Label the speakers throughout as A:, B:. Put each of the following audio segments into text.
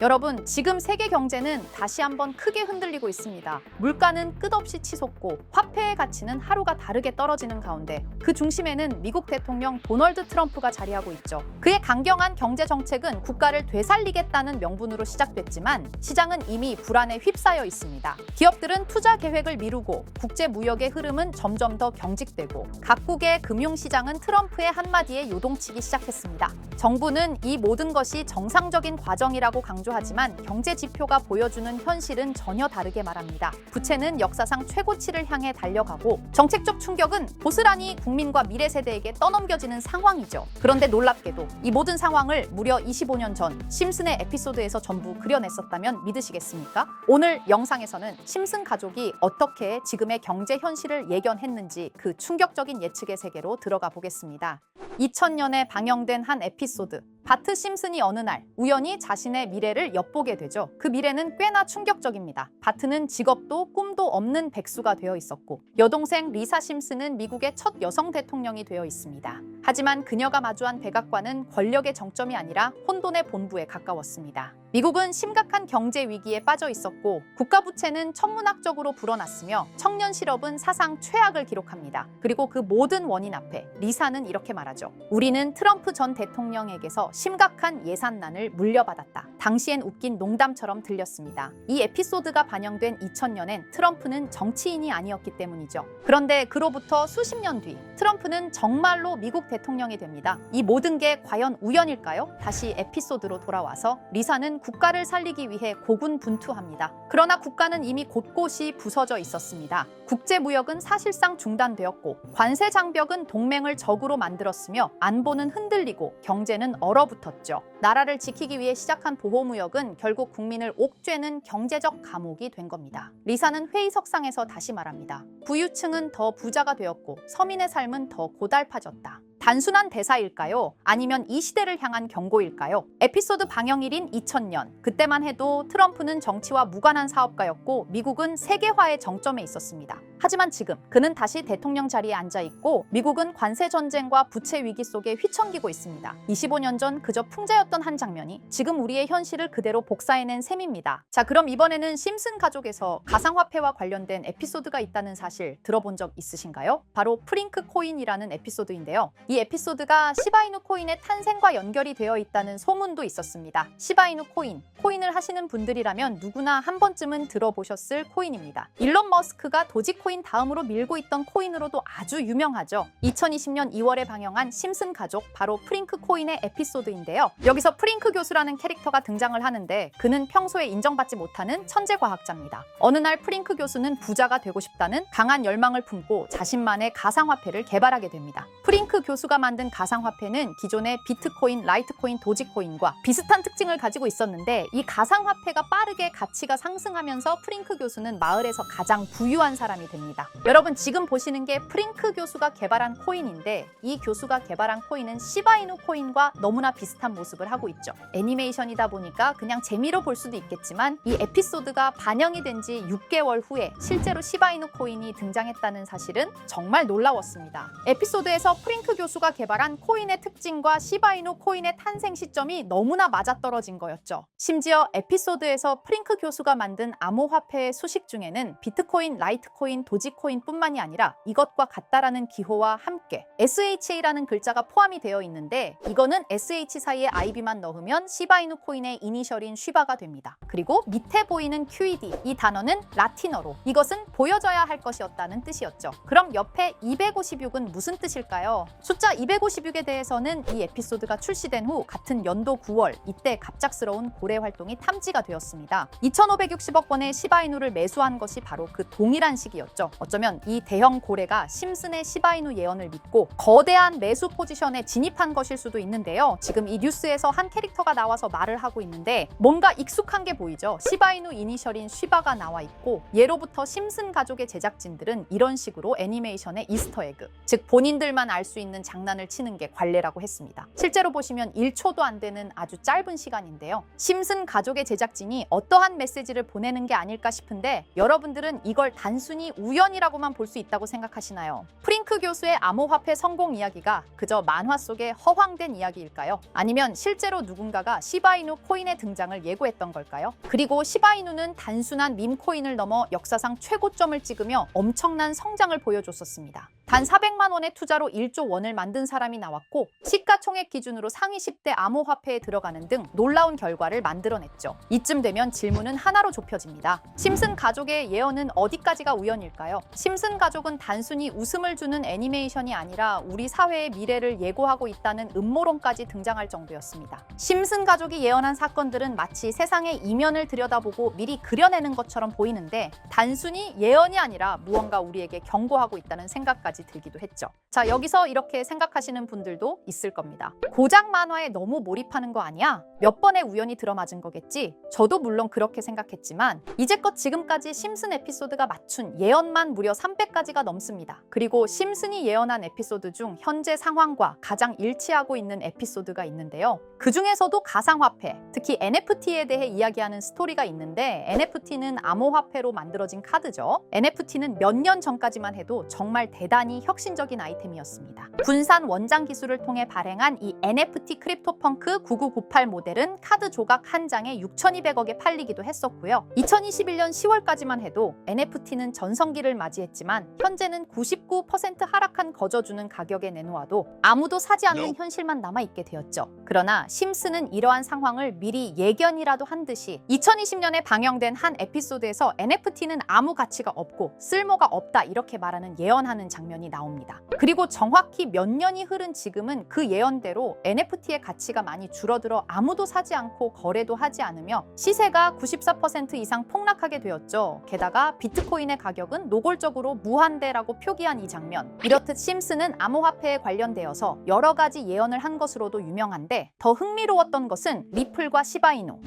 A: 여러분, 지금 세계 경제는 다시 한번 크게 흔들리고 있습니다. 물가는 끝없이 치솟고 화폐의 가치는 하루가 다르게 떨어지는 가운데 그 중심에는 미국 대통령 도널드 트럼프가 자리하고 있죠. 그의 강경한 경제 정책은 국가를 되살리겠다는 명분으로 시작됐지만 시장은 이미 불안에 휩싸여 있습니다. 기업들은 투자 계획을 미루고 국제 무역의 흐름은 점점 더 경직되고 각국의 금융시장은 트럼프의 한마디에 요동치기 시작했습니다. 정부는 이 모든 것이 정상적인 과정이라고 강조하지만 경제 지표가 보여주는 현실은 전혀 다르게 말합니다. 부채는 역사상 최고치를 향해 달려가고 정책적 충격은 고스란히 국민과 미래 세대에게 떠넘겨지는 상황이죠. 그런데 놀랍게도 이 모든 상황을 무려 25년 전 심슨의 에피소드에서 전부 그려냈었다면 믿으시겠습니까? 오늘 영상에서는 심슨 가족이 어떻게 지금의 경제 현실을 예견했는지 그 충격적인 예측의 세계로 들어가 보겠습니다. 2000년에 방영된 한 에피소드. 바트 심슨이 어느 날 우연히 자신의 미래를 엿보게 되죠. 그 미래는 꽤나 충격적입니다. 바트는 직업도 꿈도 없는 백수가 되어 있었고 여동생 리사 심슨은 미국의 첫 여성 대통령이 되어 있습니다. 하지만 그녀가 마주한 백악관은 권력의 정점이 아니라 혼돈의 본부에 가까웠습니다. 미국은 심각한 경제 위기에 빠져 있었고 국가 부채는 천문학적으로 불어났으며 청년 실업은 사상 최악을 기록합니다. 그리고 그 모든 원인 앞에 리사는 이렇게 말하죠. 우리는 트럼프 전 대통령에게서 심각한 예산난을 물려받았다. 당시엔 웃긴 농담처럼 들렸습니다. 이 에피소드가 반영된 2000년엔 트럼프는 정치인이 아니었기 때문이죠. 그런데 그로부터 수십 년 뒤 트럼프는 정말로 미국 대통령이 됩니다. 이 모든 게 과연 우연일까요? 다시 에피소드로 돌아와서 리사는 국가를 살리기 위해 고군분투합니다. 그러나 국가는 이미 곳곳이 부서져 있었습니다. 국제 무역은 사실상 중단되었고 관세 장벽은 동맹을 적으로 만들었으며 안보는 흔들리고 경제는 얼어붙었죠. 나라를 지키기 위해 시작한 보호무역은 결국 국민을 옥죄는 경제적 감옥이 된 겁니다. 리사는 회의석상에서 다시 말합니다. 부유층은 더 부자가 되었고 서민의 삶은 더 고달파졌다. 단순한 대사일까요? 아니면 이 시대를 향한 경고일까요? 에피소드 방영일인 2000년. 그때만 해도 트럼프는 정치와 무관한 사업가였고 미국은 세계화의 정점에 있었습니다. 하지만 지금 그는 다시 대통령 자리에 앉아 있고 미국은 관세 전쟁과 부채 위기 속에 휘청기고 있습니다. 25년 전 그저 풍자였던 한 장면이 지금 우리의 현실을 그대로 복사해낸 셈입니다. 자, 그럼 이번에는 심슨 가족에서 가상화폐와 관련된 에피소드가 있다는 사실 들어본 적 있으신가요? 바로 프링크 코인이라는 에피소드인데요. 이 에피소드가 시바이누 코인의 탄생과 연결이 되어 있다는 소문도 있었습니다. 시바이누 코인, 코인을 하시는 분들이라면 누구나 한 번쯤은 들어보셨을 코인입니다. 일론 머스크가 도지코인 다음으로 밀고 있던 코인으로도 아주 유명하죠. 2020년 2월에 방영한 심슨 가족, 바로 프링크 코인의 에피소드인데요. 여기서 프링크 교수라는 캐릭터가 등장을 하는데 그는 평소에 인정받지 못하는 천재 과학자입니다. 어느 날 프링크 교수는 부자가 되고 싶다는 강한 열망을 품고 자신만의 가상화폐를 개발하게 됩니다. 프링크 교수가 만든 가상화폐는 기존의 비트코인, 라이트코인, 도지코인과 비슷한 특징을 가지고 있었는데 이 가상화폐가 빠르게 가치가 상승하면서 프링크 교수는 마을에서 가장 부유한 사람이 됩니다. 여러분, 지금 보시는 게 프링크 교수가 개발한 코인인데 이 교수가 개발한 코인은 시바이누 코인과 너무나 비슷한 모습을 하고 있죠. 애니메이션이다 보니까 그냥 재미로 볼 수도 있겠지만 이 에피소드가 반영이 된 지 6개월 후에 실제로 시바이누 코인이 등장했다는 사실은 정말 놀라웠습니다. 에피소드에서 프링크 교수가 개발한 코인의 특징과 시바이누 코인의 탄생 시점이 너무나 맞아떨어진 거였죠. 심지어 에피소드에서 프링크 교수가 만든 암호화폐의 수식 중에는 비트코인, 라이트코인, 도지코인뿐만이 아니라 이것과 같다라는 기호와 함께 SHA라는 글자가 포함이 되어 있는데 이거는 SH 사이에 IB만 넣으면 시바이누 코인의 이니셜인 쉬바가 됩니다. 그리고 밑에 보이는 QED, 이 단어는 라틴어로 이것은 보여져야 할 것이었다는 뜻이었죠. 그럼 옆에 256은 무슨 뜻일까요? 숫자 256에 대해서는 이 에피소드가 출시된 후 같은 연도 9월 이때 갑작스러운 고래 활동이 탐지가 되었습니다. 2,560억 원의 시바이누를 매수한 것이 바로 그 동일한 시기였죠. 어쩌면 이 대형 고래가 심슨의 시바이누 예언을 믿고 거대한 매수 포지션에 진입한 것일 수도 있는데요. 지금 이 뉴스에서 한 캐릭터가 나와서 말을 하고 있는데 뭔가 익숙한 게 보이죠. 시바이누 이니셜인 쉬바가 나와 있고 예로부터 심슨 가족의 제작진들은 이런 식으로 애니메이션의 이스터에그, 즉 본인들만 알 수 있는 장난을 치는 게 관례라고 했습니다. 실제로 보시면 1초도 안 되는 아주 짧은 시간인데요. 심슨 가족의 제작진이 어떠한 메시지를 보내는 게 아닐까 싶은데 여러분들은 이걸 단순히 우연이라고만 볼 수 있다고 생각하시나요? 프링크 교수의 암호화폐 성공 이야기가 그저 만화 속의 허황된 이야기일까요? 아니면 실제로 누군가가 시바이누 코인의 등장을 예고했던 걸까요? 그리고 시바이누는 단순한 밈 코인을 넘어 역사상 최고점을 찍으며 엄청난 성장을 보여줬었습니다. 단 400만 원의 투자로 1조 원을 만든 사람이 나왔고 시가총액 기준으로 상위 10대 암호화폐에 들어가는 등 놀라운 결과를 만들어냈죠. 이쯤 되면 질문은 하나로 좁혀집니다. 심슨 가족의 예언은 어디까지가 우연일까요? 심슨 가족은 단순히 웃음을 주는 애니메이션이 아니라 우리 사회의 미래를 예고하고 있다는 음모론까지 등장할 정도였습니다. 심슨 가족이 예언한 사건들은 마치 세상의 이면을 들여다보고 미리 그려내는 것처럼 보이는데 단순히 예언이 아니라 무언가 우리에게 경고하고 있다는 생각까지 들기도 했죠. 자, 여기서 이렇게 생각하시는 분들도 있을 겁니다. 고작 만화에 너무 몰입하는 거 아니야? 몇 번의 우연이 들어맞은 거겠지? 저도 물론 그렇게 생각했지만 이제껏 지금까지 심슨 에피소드가 맞춘 예언만 무려 300가지가 넘습니다. 그리고 심슨이 예언한 에피소드 중 현재 상황과 가장 일치하고 있는 에피소드가 있는데요. 그 중에서도 가상화폐, 특히 NFT에 대해 이야기하는 스토리가 있는데 NFT는 암호화폐로 만들어진 카드죠. NFT는 몇 년 전까지만 해도 정말 대단히 혁신적인 아이템이었습니다. 분산 원장 기술을 통해 발행한 이 NFT 크립토펑크 9998 모델은 카드 조각 한 장에 6,200억에 팔리기도 했었고요. 2021년 10월까지만 해도 NFT는 전성기를 맞이했지만 현재는 99% 하락한 거저주는 가격에 내놓아도 아무도 사지 않는 현실만 남아있게 되었죠. 그러나 심슨은 이러한 상황을 미리 예견이라도 한 듯이 2020년에 방영된 한 에피소드에서 NFT는 아무 가치가 없고 쓸모가 없다 이렇게 말하는 예언하는 장면이 나옵니다. 그리고 정확히 몇 년이 흐른 지금은 그 예언대로 NFT의 가치가 많이 줄어들어 아무도 사지 않고 거래도 하지 않으며 시세가 94% 이상 폭락하게 되었죠. 게다가 비트코인의 가격은 노골적으로 무한대라고 표기한 이 장면. 이렇듯 심슨은 암호화폐에 관련되어서 여러 가지 예언을 한 것으로도 유명한데 더 흥미로웠던 것은 리플과 시바이누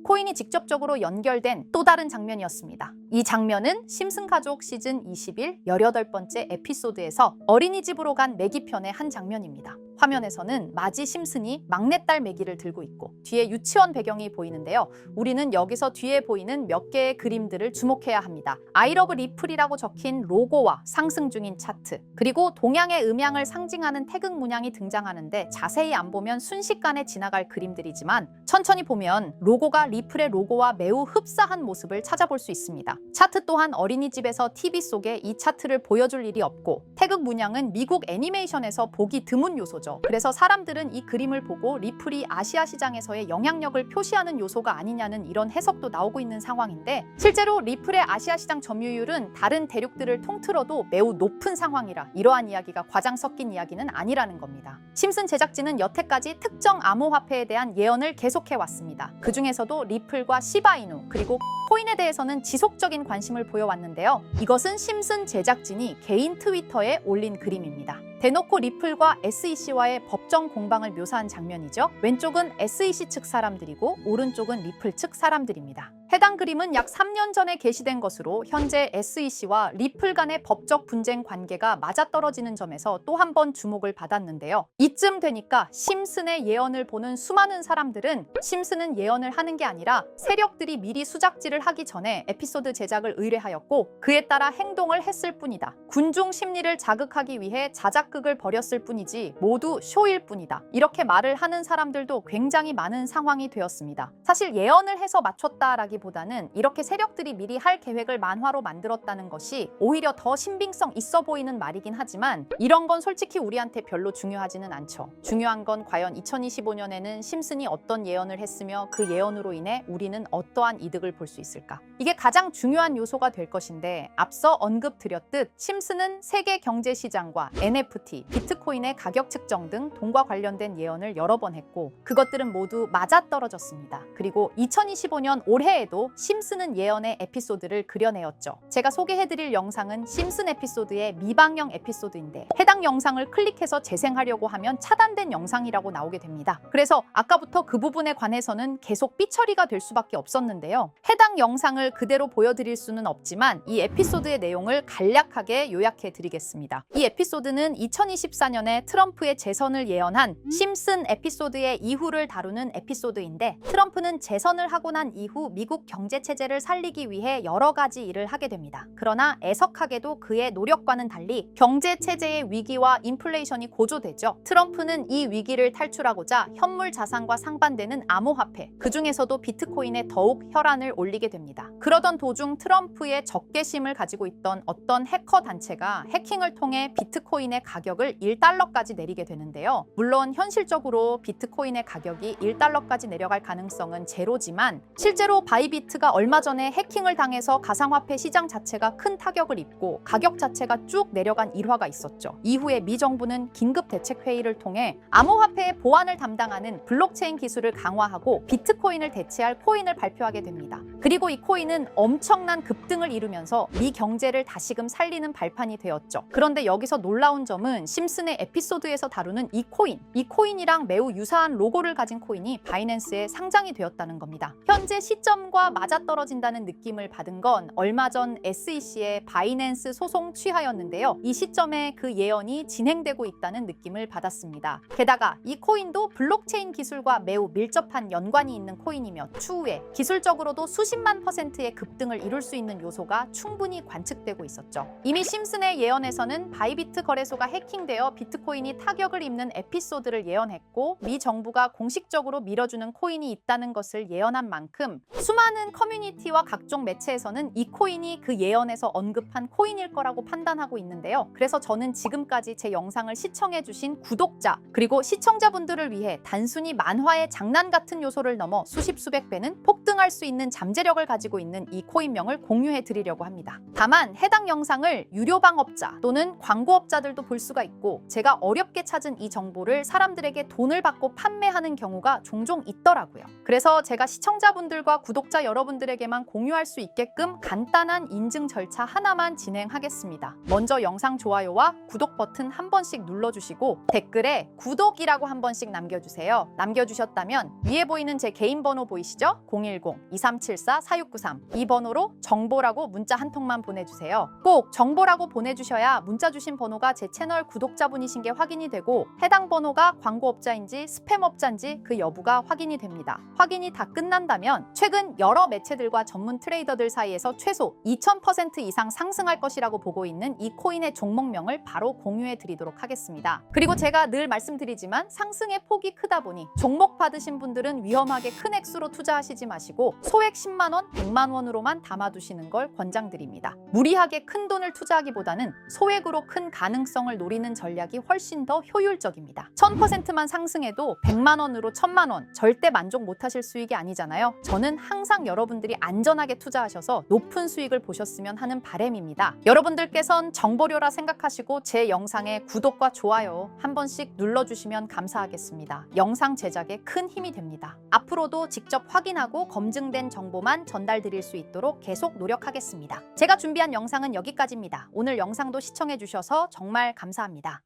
A: 코인이 직접적으로 연결된 또 다른 장면이었습니다. 이 장면은 심슨 가족 시즌 21 18번째 에피소드에서 어린이집으로 간 매기 편의 한 장면입니다. 화면에서는 마지 심슨이 막내딸 매기를 들고 있고 뒤에 유치원 배경이 보이는데요. 우리는 여기서 뒤에 보이는 몇 개의 그림들을 주목해야 합니다. I love 리플이라고 적힌 로고와 상승 중인 차트, 그리고 동양의 음양을 상징하는 태극 문양이 등장하는데 자세히 안 보면 순식간에 지나갈 그림들이지만 천천히 보면 로고가 리플의 로고와 매우 흡사한 모습을 찾아볼 수 있습니다. 차트 또한 어린이집에서 TV 속에 이 차트를 보여줄 일이 없고 태극 문양은 미국 애니메이션에서 보기 드문 요소죠. 그래서 사람들은 이 그림을 보고 리플이 아시아 시장에서의 영향력을 표시하는 요소가 아니냐는 이런 해석도 나오고 있는 상황인데 실제로 리플의 아시아 시장 점유율은 다른 대륙들을 통틀어도 매우 높은 상황이라 이러한 이야기가 과장 섞인 이야기는 아니라는 겁니다. 심슨 제작진은 여태까지 특정 암호화폐에 대한 예언을 계속해왔습니다. 그 중에서도 리플과 시바이누 그리고 코인에 대해서는 지속적인 관심을 보여왔는데요. 이것은 심슨 제작진이 개인 트위터에 올린 그림입니다. 대놓고 리플과 SEC와의 법정 공방을 묘사한 장면이죠. 왼쪽은 SEC 측 사람들이고 오른쪽은 리플 측 사람들입니다. 해당 그림은 약 3년 전에 게시된 것으로 현재 SEC와 리플 간의 법적 분쟁 관계가 맞아떨어지는 점에서 또 한 번 주목을 받았는데요. 이쯤 되니까 심슨의 예언을 보는 수많은 사람들은 심슨은 예언을 하는 게 아니라 세력들이 미리 수작질을 하기 전에 에피소드 제작을 의뢰하였고 그에 따라 행동을 했을 뿐이다. 군중 심리를 자극하기 위해 자작극을 벌였을 뿐이지 모두 쇼일 뿐이다. 이렇게 말을 하는 사람들도 굉장히 많은 상황이 되었습니다. 사실 예언을 해서 맞췄다라기보다는 이렇게 세력들이 미리 할 계획을 만화로 만들었다는 것이 오히려 더 신빙성 있어 보이는 말이긴 하지만 이런 건 솔직히 우리한테 별로 중요하지는 않죠. 중요한 건 과연 2025년에는 심슨이 어떤 예언을 했으며 그 예언으로 인해 우리는 어떠한 이득을 볼 수 있을까? 이게 가장 중요한 요소가 될 것인데 앞서 언급드렸듯 심슨은 세계 경제 시장과 NFT, 비트코인의 가격 측정 등 돈과 관련된 예언을 여러 번 했고 그것들은 모두 맞아떨어졌습니다. 그리고 2025년 올해에도 외에도 심슨은 예언의 에피소드를 그려내었죠. 제가 소개해드릴 영상은 심슨 에피소드의 미방영 에피소드인데 해당 영상을 클릭해서 재생하려고 하면 차단된 영상이라고 나오게 됩니다. 그래서 아까부터 그 부분에 관해서는 계속 삐처리가 될 수밖에 없었는데요. 해당 영상을 그대로 보여드릴 수는 없지만 이 에피소드의 내용을 간략하게 요약해 드리겠습니다. 이 에피소드는 2024년에 트럼프의 재선을 예언한 심슨 에피소드의 이후를 다루는 에피소드인데 트럼프는 재선을 하고 난 이후 미국 경제 체제를 살리기 위해 여러 가지 일을 하게 됩니다. 그러나 애석하게도 그의 노력과는 달리 경제 체제의 위기와 인플레이션이 고조되죠. 트럼프는 이 위기를 탈출하고자 현물 자산과 상반되는 암호화폐, 그 중에서도 비트코인에 더욱 혈안을 올리게 됩니다. 그러던 도중 트럼프의 적개심을 가지고 있던 어떤 해커 단체가 해킹을 통해 비트코인의 가격을 1달러까지 내리게 되는데요. 물론 현실적으로 비트코인의 가격이 1달러까지 내려갈 가능성은 제로지만 실제로 바이비트가 얼마 전에 해킹을 당해서 가상화폐 시장 자체가 큰 타격을 입고 가격 자체가 쭉 내려간 일화가 있었죠. 이후에 미 정부는 긴급 대책 회의를 통해 암호화폐의 보안을 담당하는 블록체인 기술을 강화하고 비트코인을 대체할 코인을 발표하게 됩니다. 그리고 이 코인은 엄청난 급등을 이루면서 미 경제를 다시금 살리는 발판이 되었죠. 그런데 여기서 놀라운 점은 심슨의 에피소드에서 다루는 이 코인이랑 매우 유사한 로고를 가진 코인이 바이낸스에 상장이 되었다는 겁니다. 현재 시점과 맞아떨어진다는 느낌을 받은 건 얼마 전 SEC의 바이낸스 소송 취하였는데요. 이 시점에 그 예언이 진행되고 있다는 느낌을 받았습니다. 게다가 이 코인도 블록체인 기술과 매우 밀접한 연관이 있는 코인이며 추후에 기술적으로도 수십만 %의 급등을 이룰 수 있는 요소가 충분히 관측되고 있었죠. 이미 심슨의 예언에서는 바이비트 거래소가 해킹되어 비트코인이 타격을 입는 에피소드를 예언했고 미 정부가 공식적으로 밀어주는 코인이 있다는 것을 예언한 만큼 수많은 커뮤니티와 각종 매체에서는 이 코인이 그 예언에서 언급한 코인일 거라고 판단하고 있는데요. 그래서 저는 지금까지 제 영상을 시청해주신 구독자 그리고 시청자분들을 위해 단순히 만화의 장난 같은 요소를 넘어 수십 수백 배는 폭등할 수 있는 잠재력을 가지고 있는 이 코인명을 공유해 드리려고 합니다. 다만 해당 영상을 유료 방업자 또는 광고업자들도 볼 수가 있고 제가 어렵게 찾은 이 정보를 사람들에게 돈을 받고 판매하는 경우가 종종 있더라고요. 그래서 제가 시청자분들과 구독자 여러분들에게만 공유할 수 있게끔 간단한 인증 절차 하나만 진행하겠습니다. 먼저 영상 좋아요와 구독 버튼 한 번씩 눌러주시고 댓글에 구독이라고 한 번씩 남겨주세요. 남겨주셨다면 위에 보이는 제 개인 번호 보이시죠? 010-2374-4693 이 번호로 정보라고 문자 한 통만 보내주세요. 꼭 정보라고 보내주셔야 문자 주신 번호가 제 채널 구독자분이신 게 확인이 되고 해당 번호가 광고업자인지 스팸업자인지 그 여부가 확인이 됩니다. 확인이 다 끝난다면 최근 여러 매체들과 전문 트레이더들 사이에서 최소 2000% 이상 상승할 것이라고 보고 있는 이 코인의 종목명을 바로 공유해 드리도록 하겠습니다. 그리고 제가 늘 말씀드리지만 상승의 폭이 크다 보니 종목 받으신 분들은 위험하게 큰 액수로 투자하시지 마시고 소액 10만 원, 100만 원으로만 담아두시는 걸 권장드립니다. 무리하게 큰 돈을 투자하기보다는 소액으로 큰 가능성을 노리는 전략이 훨씬 더 효율적입니다. 1000%만 상승해도 100만 원으로 1000만 원 절대 만족 못하실 수익이 아니잖아요. 저는 항상 여러분들이 안전하게 투자하셔서 높은 수익을 보셨으면 하는 바람입니다. 여러분들께선 정보료라 생각하시고 제 영상에 구독과 좋아요 한 번씩 눌러주시면 감사하겠습니다. 영상 제작에 큰 힘이 됩니다. 앞으로도 직접 확인하고 검증된 정보만 전달드릴 수 있도록 계속 노력하겠습니다. 제가 준비한 영상은 여기까지입니다. 오늘 영상도 시청해주셔서 정말 감사합니다.